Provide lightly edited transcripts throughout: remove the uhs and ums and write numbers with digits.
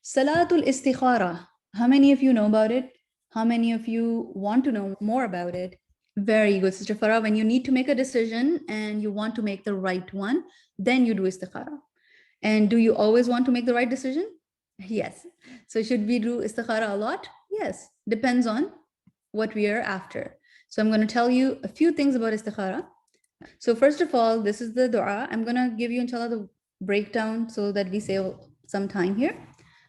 Salatul Istikharah. How many of you know about it? How many of you want to know more about it? Very good, Sister Farah. When you need to make a decision and you want to make the right one, then you do Istikharah. And do you always want to make the right decision? Yes. So should we do Istikharah a lot? Yes. Depends on what we are after. So I'm going to tell you a few things about Istikharah. So first of all, this is the dua. I'm going to give you, inshallah, the breakdown so that we save some time here.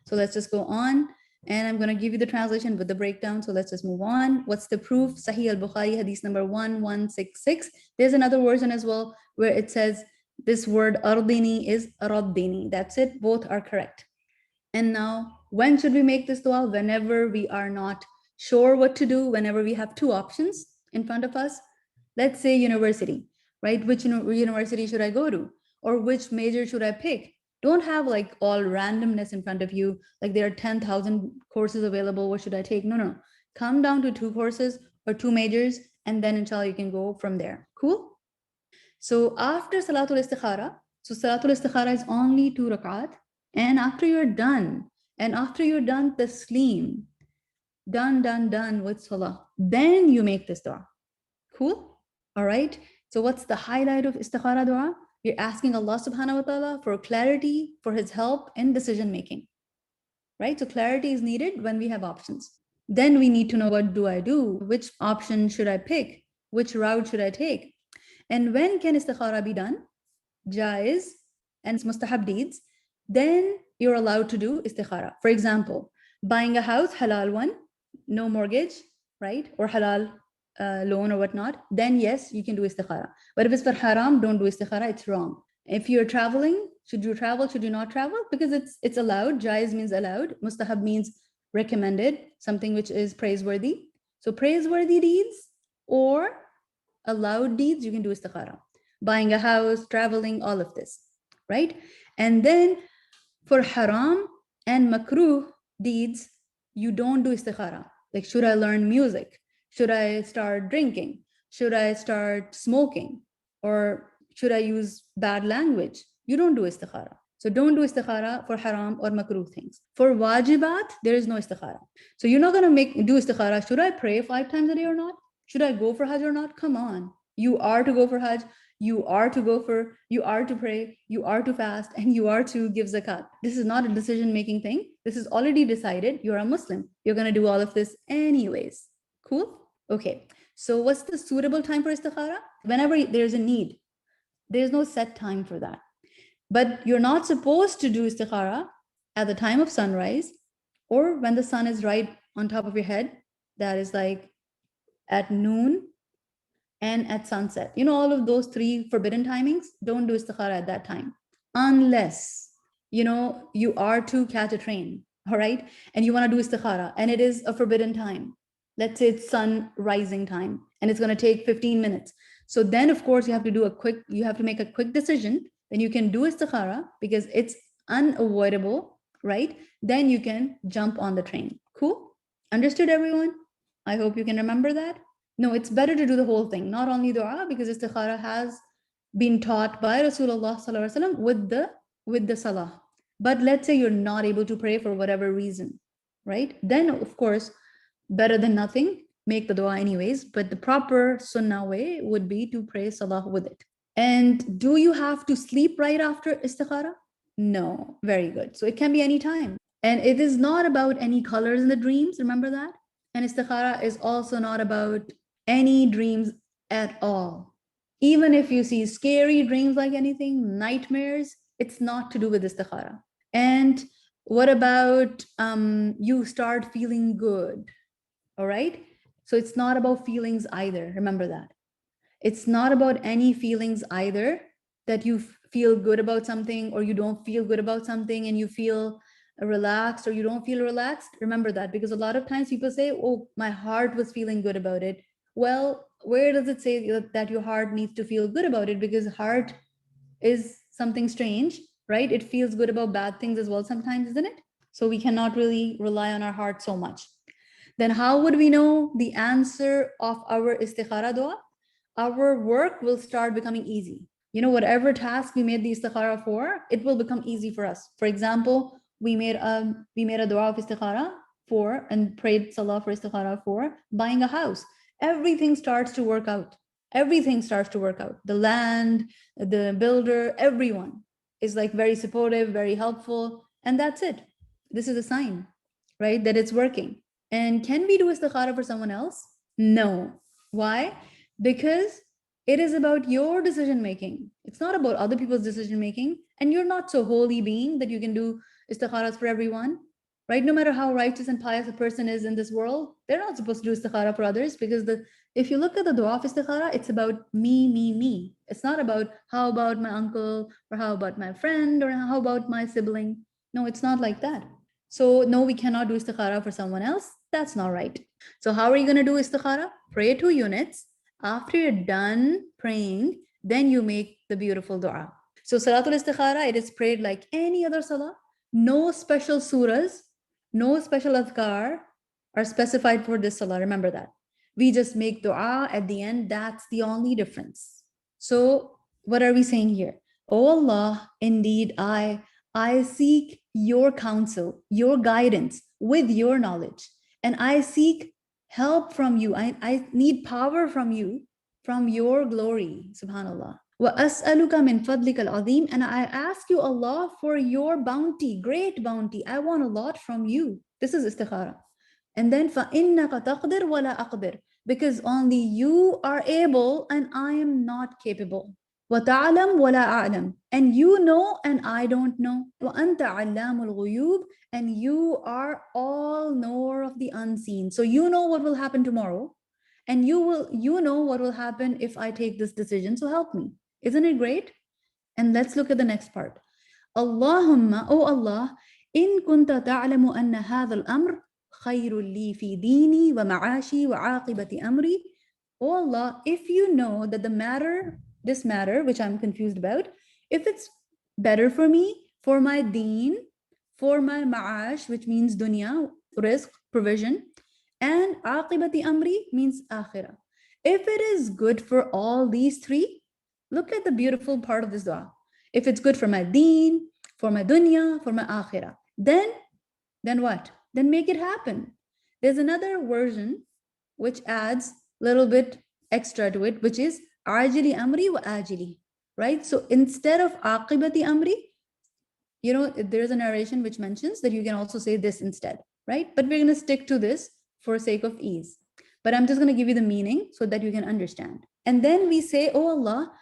So let's just go on. And I'm going to give you the translation with the breakdown. So let's just move on. What's the proof? Sahih al-Bukhari, hadith number 1166. There's another version as well where it says this word ardini is raddini. That's it. Both are correct. And now, when should we make this dua? Whenever we are not sure what to do, whenever we have two options in front of us. Let's say university, right? Which university should I go to? Or which major should I pick? Don't have like all randomness in front of you, like there are 10,000 courses available. What should I take? No. Come down to two courses or two majors, and then inshallah you can go from there. Cool? So after Salatul Istikharah, so Salatul Istikharah is only 2 rakat. And after you're done, taslim, done with salah, then you make this dua. Cool? All right. So what's the highlight of Istikhara dua? You're asking Allah subhanahu wa ta'ala for clarity, for his help in decision making. Right? So clarity is needed when we have options. Then we need to know, what do I do? Which option should I pick? Which route should I take? And when can Istikhara be done? Jaiz and mustahab deeds. Then you're allowed to do Istikhara. For example, buying a house, halal one, no mortgage, right? Or halal loan or whatnot, then yes, you can do Istikhara. But if it's for haram, don't do Istikhara, it's wrong. If you're traveling, should you travel, should you not travel? Because it's allowed. Jaiz means allowed. Mustahab means recommended, something which is praiseworthy. So praiseworthy deeds or allowed deeds, you can do Istikhara. Buying a house, traveling, all of this, right? And then for haram and makruh deeds, you don't do Istikhara. Like, should I learn music? Should I start drinking? Should I start smoking? Or should I use bad language? You don't do Istikhara. So don't do Istikhara for haram or makruh things. For wajibat, there is no Istikhara. So you're not going to do Istikhara. Should I pray 5 times a day or not? Should I go for Hajj or not? Come on. You are to go for Hajj. You are to pray, you are to fast, and you are to give zakat. This is not a decision-making thing. This is already decided. You're a Muslim. You're going to do all of this anyways. Cool? Okay. So what's the suitable time for Istikhara? Whenever there's a need. There's no set time for that. But you're not supposed to do Istikhara at the time of sunrise or when the sun is right on top of your head. That is like at noon and at sunset. You know, all of those 3 forbidden timings, don't do Istikhara at that time. Unless, you are to catch a train, all right? And you want to do Istikhara and it is a forbidden time. Let's say it's sun rising time and it's going to take 15 minutes. So then of course you have to make a quick decision. Then you can do Istikhara because it's unavoidable, right? Then you can jump on the train. Cool? Understood, everyone? I hope you can remember that. No, it's better to do the whole thing, not only dua, because Istikhara has been taught by Rasulullah sallallahu alaihi wasallam with the salah. But let's say you're not able to pray for whatever reason, right? Then of course, better than nothing, make the dua anyways, but the proper sunnah way would be to pray salah with it. And do you have to sleep right after Istikhara? No, very good. So it can be any time. And it is not about any colors in the dreams, remember that? And Istikhara is also not about any dreams at all. Even if you see scary dreams like anything, nightmares, it's not to do with Istikhara. And what about you start feeling good? All right. So it's not about feelings either. Remember that. It's not about any feelings either, that you feel good about something or you don't feel good about something and you feel relaxed or you don't feel relaxed. Remember that, because a lot of times people say, oh, my heart was feeling good about it. Well, where does it say that your heart needs to feel good about it? Because heart is something strange, right? It feels good about bad things as well sometimes, isn't it? So we cannot really rely on our heart so much. Then how would we know the answer of our Istikhara dua? Our work will start becoming easy. Whatever task we made the Istikhara for, it will become easy for us. For example, we made a dua of istikharah for and prayed salah for istikharah for buying a house. Everything starts to work out. Everything starts to work out. The land, the builder, everyone is like very supportive, very helpful, and that's it. This is a sign, right, that it's working. And can we do istikharah for someone else? No. Why? Because it is about your decision making. It's not about other people's decision making. And you're not so holy being that you can do istikharahs for everyone, right? No matter how righteous and pious a person is in this world, they're not supposed to do istikharah for others, because if you look at the dua of istikharah, it's about me. It's not about how about my uncle, or how about my friend, or how about my sibling. No, it's not like that. So no, we cannot do istikharah for someone else. That's not right. So how are you going to do istikharah? Pray 2 units. After you're done praying, then you make the beautiful dua. So Salatul Istikharah, it is prayed like any other salah. No special surahs, no special adhkar are specified for this salah. Remember that. We just make dua at the end. That's the only difference. So what are we saying here? Oh Allah, indeed I seek your counsel, your guidance with your knowledge. And I seek help from you. I need power from you, from your glory, subhanallah. وَأَسْأَلُكَ مِنْ فَضْلِكَ الْعَظِيمِ. And I ask you, Allah, for your bounty, great bounty. I want a lot from you. This is istikharah. And then فَإِنَّكَ تَقْدِرْ وَلَا أَقْدِرْ. Because only you are able and I am not capable. وَتَعْلَمْ وَلَا أَعْلَمْ. And you know and I don't know. وَأَنْتَ عَلَّامُ الْغُيُوبِ. And you are all knower of the unseen. So you know what will happen tomorrow. And you know what will happen if I take this decision. So help me. Isn't it great? And let's look at the next part. Allahumma, oh Allah, in kunta ta'lamu anna hadha al-amr khayrun li fi dini wa ma'ashi wa aqibati amri. Oh Allah, if you know that this matter, which I'm confused about, if it's better for me, for my deen, for my ma'ash, which means dunya, rizq, provision, and aqibati amri means akhirah. If it is good for all these 3, look at the beautiful part of this dua. If it's good for my deen, for my dunya, for my akhirah, then what? Then make it happen. There's another version which adds a little bit extra to it, which is ajili amri wa ajili, right? So instead of aqibati amri, there's a narration which mentions that you can also say this instead, right? But we're going to stick to this for sake of ease. But I'm just going to give you the meaning so that you can understand. And then we say, oh Allah,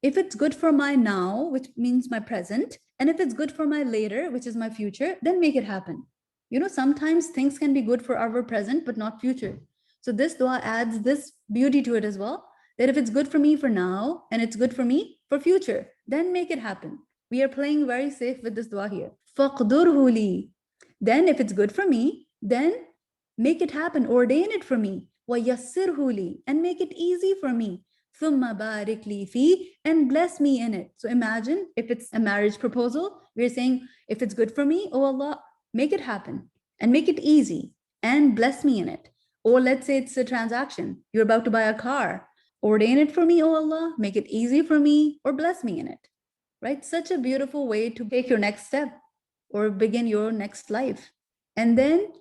if it's good for my now, which means my present, and if it's good for my later, which is my future, then make it happen. Sometimes things can be good for our present, but not future. So this dua adds this beauty to it as well, that if it's good for me for now, and it's good for me for future, then make it happen. We are playing very safe with this dua here. فَقْدُرْهُ لِي. Then if it's good for me, then make it happen, ordain it for me. وَيَسِّرْهُ لِي. And make it easy for me. ثُمَّ بَارِكْ لِي فِي. And bless me in it. So imagine if it's a marriage proposal, we're saying, if it's good for me, oh Allah, make it happen and make it easy and bless me in it. Or let's say it's a transaction. You're about to buy a car. Ordain it for me, oh Allah, make it easy for me, or bless me in it, right? Such a beautiful way to take your next step or begin your next life. And then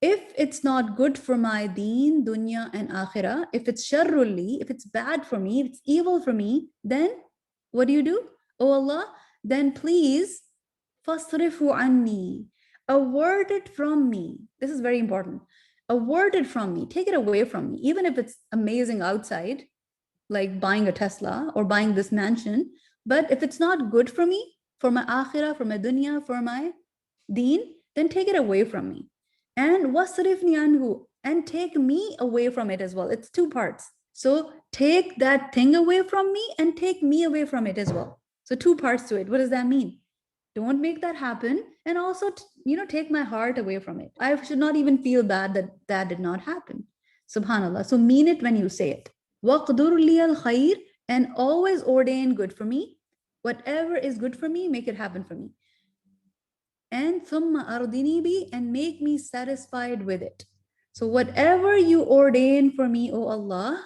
if it's not good for my deen, dunya, and akhirah, if it's sharrulli, if it's bad for me, if it's evil for me, then what do? Oh Allah, then please, fasrifu anni, avert it from me. This is very important. Avert it from me, take it away from me. Even if it's amazing outside, like buying a Tesla or buying this mansion, but if it's not good for me, for my akhirah, for my dunya, for my deen, then take it away from me. And wasrifni anhu, and take me away from it as well. It's 2 parts. So take that thing away from me and take me away from it as well. So 2 parts to it. What does that mean? Don't make that happen. And also, take my heart away from it. I should not even feel bad that that did not happen. Subhanallah. So mean it when you say it. Waqdur li al khair, and always ordain good for me. Whatever is good for me, make it happen for me. And thumma ardini bi, and make me satisfied with it. So whatever you ordain for me, O Allah,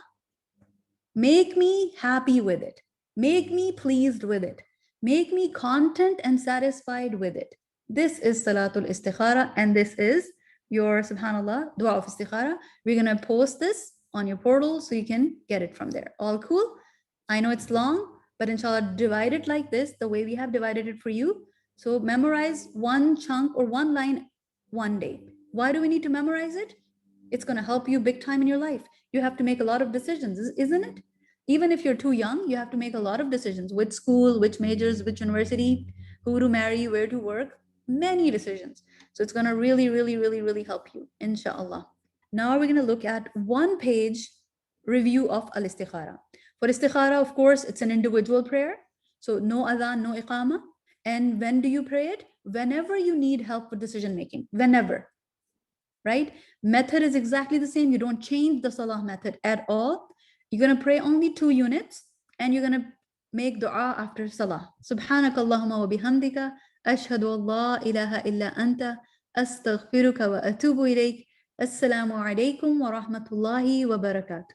make me happy with it. Make me pleased with it. Make me content and satisfied with it. This is Salatul Istikhara, and this is your, subhanAllah, dua of Istikhara. We're going to post this on your portal so you can get it from there. All cool? I know it's long, but inshallah, divide it like this, the way we have divided it for you. So memorize one chunk or one line one day. Why do we need to memorize it? It's going to help you big time in your life. You have to make a lot of decisions, isn't it? Even if you're too young, you have to make a lot of decisions. Which school, which majors, which university, who to marry, where to work, many decisions. So it's going to really, really, really, really help you, inshallah. Now we're going to look at one page review of al-istikhara. For istikhara, of course, it's an individual prayer. So no adhan, no iqama. And when do you pray it? Whenever you need help with decision making, whenever, right? Method is exactly the same. You don't change the salah method at all. You're going to pray only 2 units and you're going to make dua after salah. Subhanakallahumma wa bihamdika ashhadu an la ilaha illa anta astaghfiruka wa atubu ilayk. Assalamu alaikum wa rahmatullahi wa barakatuh.